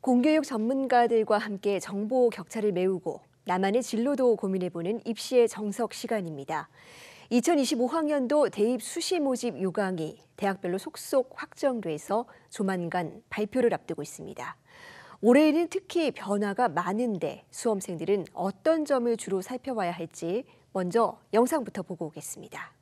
공교육 전문가들과 함께 정보 격차를 메우고 나만의 진로도 고민해보는 입시의 정석 시간입니다. 2025학년도 대입 수시 모집 요강이 대학별로 속속 확정돼서 조만간 발표를 앞두고 있습니다. 올해에는 특히 변화가 많은데 수험생들은 어떤 점을 주로 살펴봐야 할지 먼저 영상부터 보고 오겠습니다.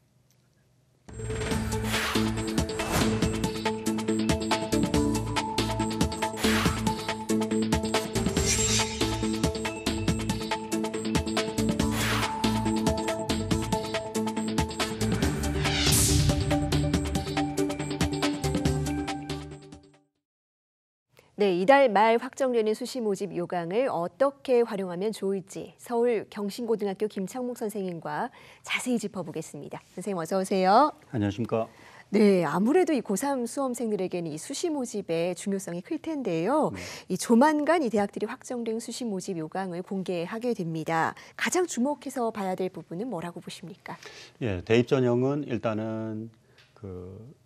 네, 이달 말 확정되는 수시 모집 요강을 어떻게 활용하면 좋을지 서울 경신고등학교 김창목 선생님과 자세히 짚어보겠습니다. 선생님 어서 오세요. 안녕하십니까. 네, 아무래도 이 고3 수험생들에게는 이 수시 모집의 중요성이 클 텐데요. 이 조만간 이 대학들이 확정된 수시 모집 요강을 공개하게 됩니다. 가장 주목해서 봐야 될 부분은 뭐라고 보십니까? 예, 대입 전형은 일단은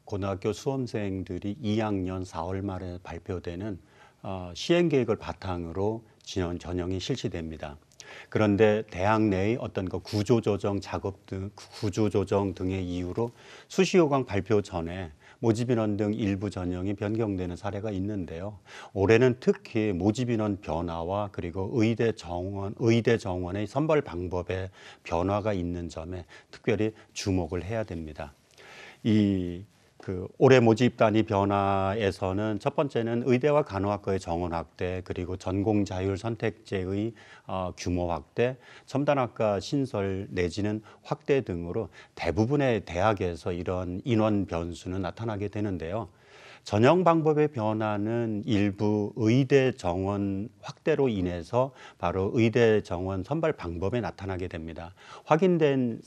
고등학교 수험생들이 2학년 4월 말에 발표되는 시행 계획을 바탕으로 전형이 실시됩니다. 그런데 대학 내의 어떤 구조조정 작업 등 구조조정 등의 이유로 수시 요강 발표 전에 모집 인원 등 일부 전형이 변경되는 사례가 있는데요. 올해는 특히 모집 인원 변화와 그리고 의대 정원의 선발 방법에 변화가 있는 점에 특별히 주목을 해야 됩니다. 올해 모집 단위 변화에서는 첫 번째는 의대와 간호학과의 정원 확대, 그리고 전공 자율 선택제의 규모 확대, 첨단학과 신설 내지는 확대 등으로 대부분의 대학에서 이런 인원 변수는 나타나게 되는데요. 전형 방법의 변화는 일부 의대 정원 확대로 인해서 바로 의대 정원 선발 방법에 나타나게 됩니다. 확인된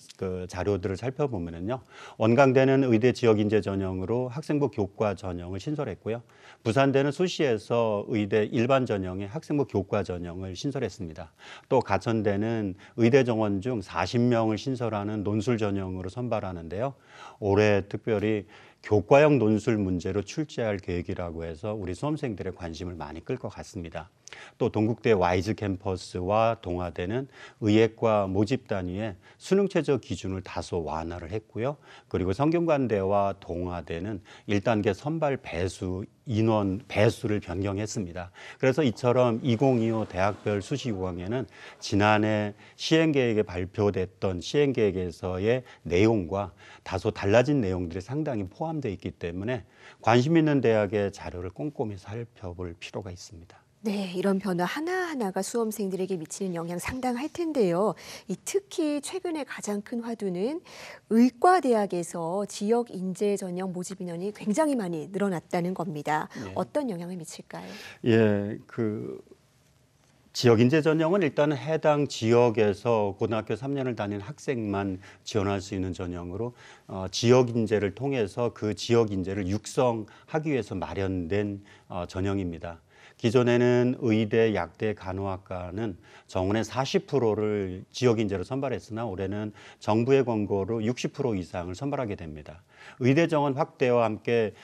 자료들을 살펴보면요, 원광대는 의대 지역인재 전형으로 학생부 교과 전형을 신설했고요. 부산대는 수시에서 의대 일반 전형에 학생부 교과 전형을 신설했습니다. 또 가천대는 의대 정원 중 40명을 신설하는 논술 전형으로 선발하는데요. 올해 특별히 교과형 논술 문제로 출제할 계획이라고 해서 우리 수험생들의 관심을 많이 끌 것 같습니다. 또 동국대 와이즈 캠퍼스와 동아대는 의예과 모집 단위에 수능 최저 기준을 다소 완화를 했고요. 그리고 성균관대와 동아대는 1단계 선발 인원 배수를 변경했습니다. 그래서 이처럼 2025 대학별 수시 요강에는 지난해 시행계획에 발표됐던 시행계획에서의 내용과 다소 달라진 내용들이 상당히 포함되어 있기 때문에 관심 있는 대학의 자료를 꼼꼼히 살펴볼 필요가 있습니다. 네, 이런 변화 하나하나가 수험생들에게 미치는 영향 상당할 텐데요. 특히 최근에 가장 큰 화두는 의과대학에서 지역 인재 전형 모집 인원이 굉장히 많이 늘어났다는 겁니다. 예. 어떤 영향을 미칠까요? 예, 지역 인재 전형은 일단 해당 지역에서 고등학교 3년을 다닌 학생만 지원할 수 있는 전형으로 지역 인재를 통해서 그 지역 인재를 육성하기 위해서 마련된 전형입니다. 기존에는 의대, 약대, 간호학과는 정원의 40%를 지역 인재로 선발했으나 올해는 정부의 권고로 60% 이상을 선발하게 됩니다. 의대 정원 확대와 함께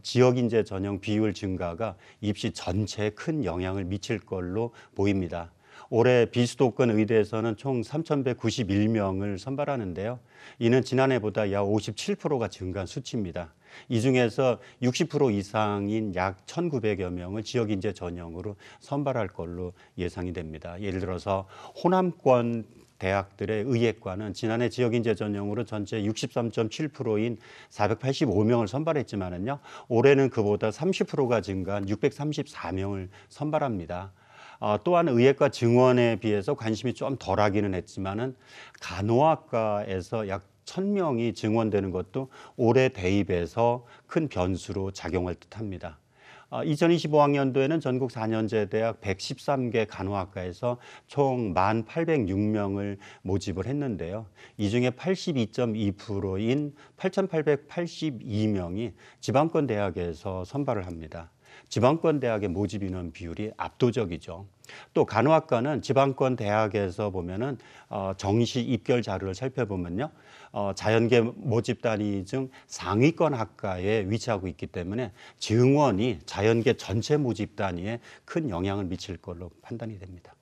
지역 인재 전형 비율 증가가 입시 전체에 큰 영향을 미칠 걸로 보입니다. 올해 비수도권 의대에서는 총 3,191명을 선발하는데요. 이는 지난해보다 약 57%가 증가한 수치입니다. 이 중에서 60% 이상인 약 1,900여 명을 지역인재 전형으로 선발할 걸로 예상이 됩니다. 예를 들어서 호남권 대학들의 의예과는 지난해 지역인재 전형으로 전체 63.7%인 485명을 선발했지만은요, 올해는 그보다 30%가 증가한 634명을 선발합니다. 또한 의예과 증원에 비해서 관심이 좀 덜하기는 했지만은 간호학과에서 약 1,000명이 증원되는 것도 올해 대입에서 큰 변수로 작용할 듯합니다. 2025학년도에는 전국 4년제 대학 113개 간호학과에서 총 1,806명을 모집을 했는데요. 이 중에 82.2%인 8,882명이 지방권 대학에서 선발을 합니다. 지방권 대학의 모집 인원 비율이 압도적이죠. 또 간호학과는 지방권 대학에서 보면은 정시 입결 자료를 살펴보면요. 자연계 모집 단위 중 상위권 학과에 위치하고 있기 때문에 증원이 자연계 전체 모집 단위에 큰 영향을 미칠 걸로 판단이 됩니다.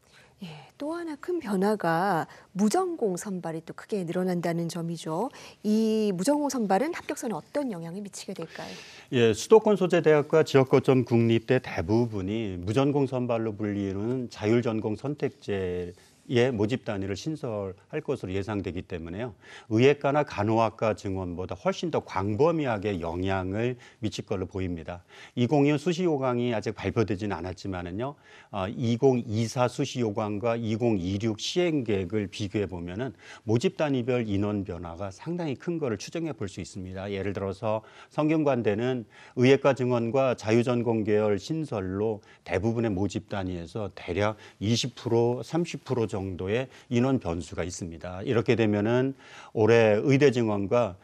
예, 또 하나 큰 변화가 무전공 선발이 또 크게 늘어난다는 점이죠. 이 무전공 선발은 합격선에 어떤 영향을 미치게 될까요? 예, 수도권 소재 대학과 지역 거점 국립대 대부분이 무전공 선발로 불리는 자율전공 선택제 의 모집 단위를 신설할 것으로 예상되기 때문에요. 의예과나 간호학과 증원보다 훨씬 더 광범위하게 영향을 미칠 걸로 보입니다. 2025 수시 요강이 아직 발표되지는 않았지만은요. 2024 수시 요강과 2026 시행 계획을 비교해 보면은 모집 단위별 인원 변화가 상당히 큰 거를 추정해 볼 수 있습니다. 예를 들어서 성균관대는 의예과 증원과 자유전공 계열 신설로 대부분의 모집 단위에서 대략 20%, 30% 정도의 인원 변수가 있습니다. 이렇게 되면은 올해 의대 증원과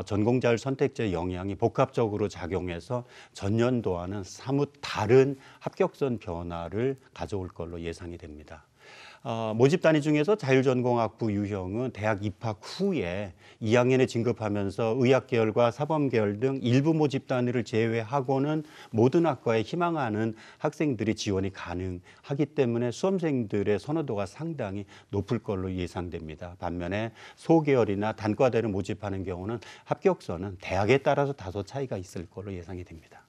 전공자율 선택제 영향이 복합적으로 작용해서 전년도와는 사뭇 다른 합격선 변화를 가져올 걸로 예상이 됩니다. 모집 단위 중에서 자율전공학부 유형은 대학 입학 후에 2학년에 진급하면서 의학계열과 사범계열 등 일부 모집 단위를 제외하고는 모든 학과에 희망하는 학생들이 지원이 가능하기 때문에 수험생들의 선호도가 상당히 높을 걸로 예상됩니다. 반면에 소계열이나 단과대를 모집하는 경우는 합격선은 대학에 따라서 다소 차이가 있을 걸로 예상이 됩니다.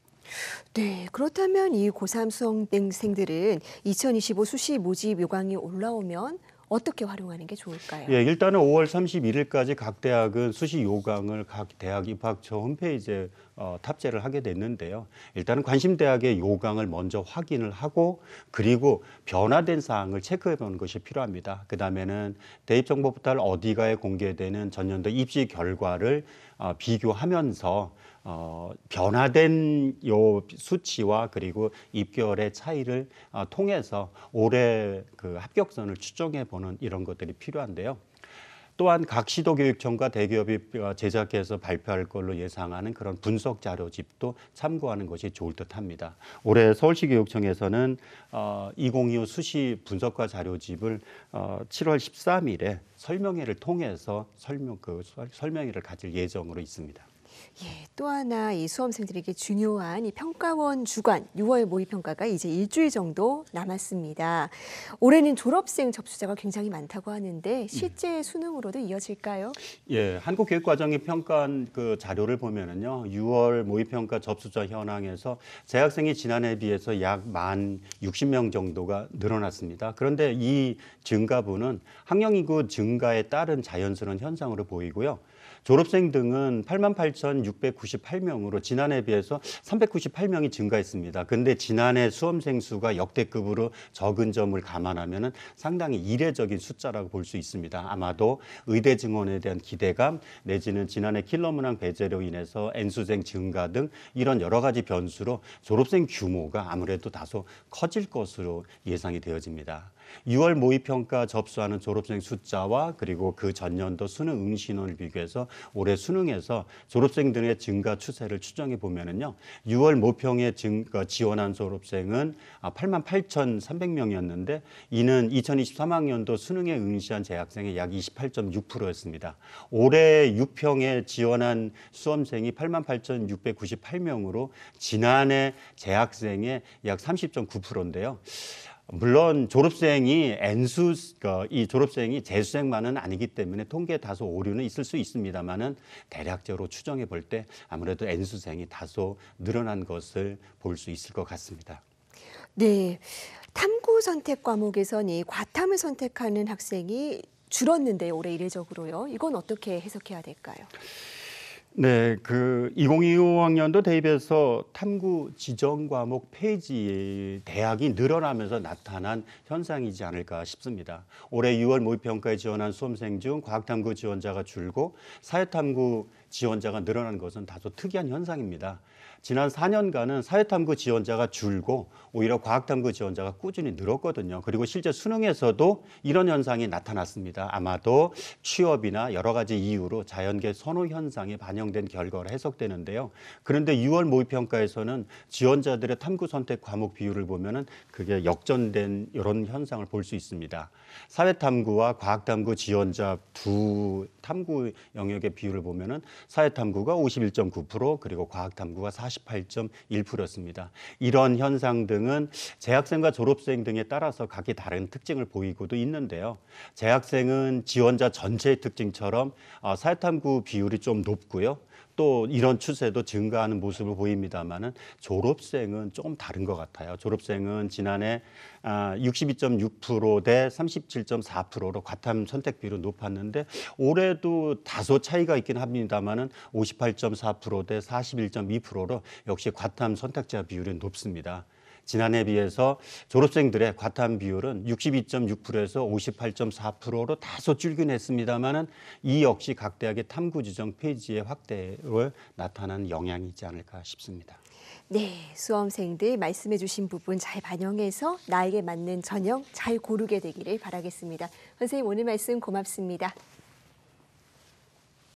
네, 그렇다면 이 고3 수험생들은 2025 수시 모집 요강이 올라오면 어떻게 활용하는 게 좋을까요? 예, 일단은 5월 31일까지 각 대학은 수시 요강을 각 대학 입학처 홈페이지에 탑재를 하게 됐는데요. 일단은 관심 대학의 요강을 먼저 확인을 하고 그리고 변화된 사항을 체크해 보는 것이 필요합니다. 그다음에는 대입정보 포털 어디가에 공개되는 전년도 입시 결과를 비교하면서 변화된 요 수치와 그리고 입결의 차이를 통해서 올해 그 합격선을 추정해 보는 이런 것들이 필요한데요. 또한 각 시도교육청과 대기업이 제작해서 발표할 걸로 예상하는 그런 분석 자료집도 참고하는 것이 좋을 듯합니다. 올해 서울시 교육청에서는 2025 수시 분석과 자료집을 7월 13일에 설명회를 통해서 설명회를 가질 예정으로 있습니다. 예, 또 하나 이 수험생들에게 중요한 이 평가원 주간 6월 모의평가가 이제 일주일 정도 남았습니다. 올해는 졸업생 접수자가 굉장히 많다고 하는데 실제 수능으로도 이어질까요? 예, 한국교육과정이 평가한 그 자료를 보면은요, 6월 모의평가 접수자 현황에서 재학생이 지난해에 비해서 약 60명 정도가 늘어났습니다. 그런데 이 증가분은 학령인구 증가에 따른 자연스러운 현상으로 보이고요. 졸업생 등은 88,698명으로 지난해에 비해서 398명이 증가했습니다. 그런데 지난해 수험생 수가 역대급으로 적은 점을 감안하면 상당히 이례적인 숫자라고 볼 수 있습니다. 아마도 의대 증원에 대한 기대감 내지는 지난해 킬러 문항 배제로 인해서 N수생 증가 등 이런 여러 가지 변수로 졸업생 규모가 아무래도 다소 커질 것으로 예상이 되어집니다. 6월 모의평가 접수하는 졸업생 숫자와 그리고 그 전년도 수능 응시인원을 비교해서 올해 수능에서 졸업생들의 증가 추세를 추정해 보면은요, 6월 모평에 지원한 졸업생은 88,300명이었는데 이는 2023학년도 수능에 응시한 재학생의 약 28.6%였습니다. 올해 6평에 지원한 수험생이 88,698명으로 지난해 재학생의 약 30.9%인데요. 물론 졸업생이 이 졸업생이 재수생만은 아니기 때문에 통계에 다소 오류는 있을 수 있습니다만은 대략적으로 추정해 볼 때 아무래도 N수생이 다소 늘어난 것을 볼 수 있을 것 같습니다. 네, 탐구 선택 과목에선 이 과탐을 선택하는 학생이 줄었는데 올해 이례적으로요. 이건 어떻게 해석해야 될까요? 네, 그 2025학년도 대입에서 탐구 지정 과목 폐지 대학이 늘어나면서 나타난 현상이지 않을까 싶습니다. 올해 6월 모의평가에 지원한 수험생 중 과학탐구 지원자가 줄고 사회탐구 지원자가 늘어난 것은 다소 특이한 현상입니다. 지난 4년간은 사회탐구 지원자가 줄고 오히려 과학탐구 지원자가 꾸준히 늘었거든요. 그리고 실제 수능에서도 이런 현상이 나타났습니다. 아마도 취업이나 여러 가지 이유로 자연계 선호 현상이 반영된 결과로 해석되는데요. 그런데 6월 모의평가에서는 지원자들의 탐구 선택 과목 비율을 보면은 그게 역전된 이런 현상을 볼 수 있습니다. 사회탐구와 과학탐구 지원자 두 탐구 영역의 비율을 보면은 사회탐구가 51.9% 그리고 과학탐구가 48.1%였습니다. 이런 현상 등은 재학생과 졸업생 등에 따라서 각기 다른 특징을 보이고도 있는데요. 재학생은 지원자 전체의 특징처럼 사회탐구 비율이 좀 높고요. 또 이런 추세도 증가하는 모습을 보입니다만은 졸업생은 조금 다른 것 같아요. 졸업생은 지난해 62.6% 대 37.4%로 과탐 선택 비율은 높았는데 올해도 다소 차이가 있긴 합니다만은 58.4% 대 41.2%로 역시 과탐 선택자 비율이 높습니다. 지난해에 비해서 졸업생들의 과탐 비율은 62.6%에서 58.4%로 다소 줄긴 했습니다만은 이 역시 각 대학의 탐구 지정 페이지의 확대로 나타난 영향이 있지 않을까 싶습니다. 네, 수험생들 말씀해 주신 부분 잘 반영해서 나에게 맞는 전형 잘 고르게 되기를 바라겠습니다. 선생님 오늘 말씀 고맙습니다.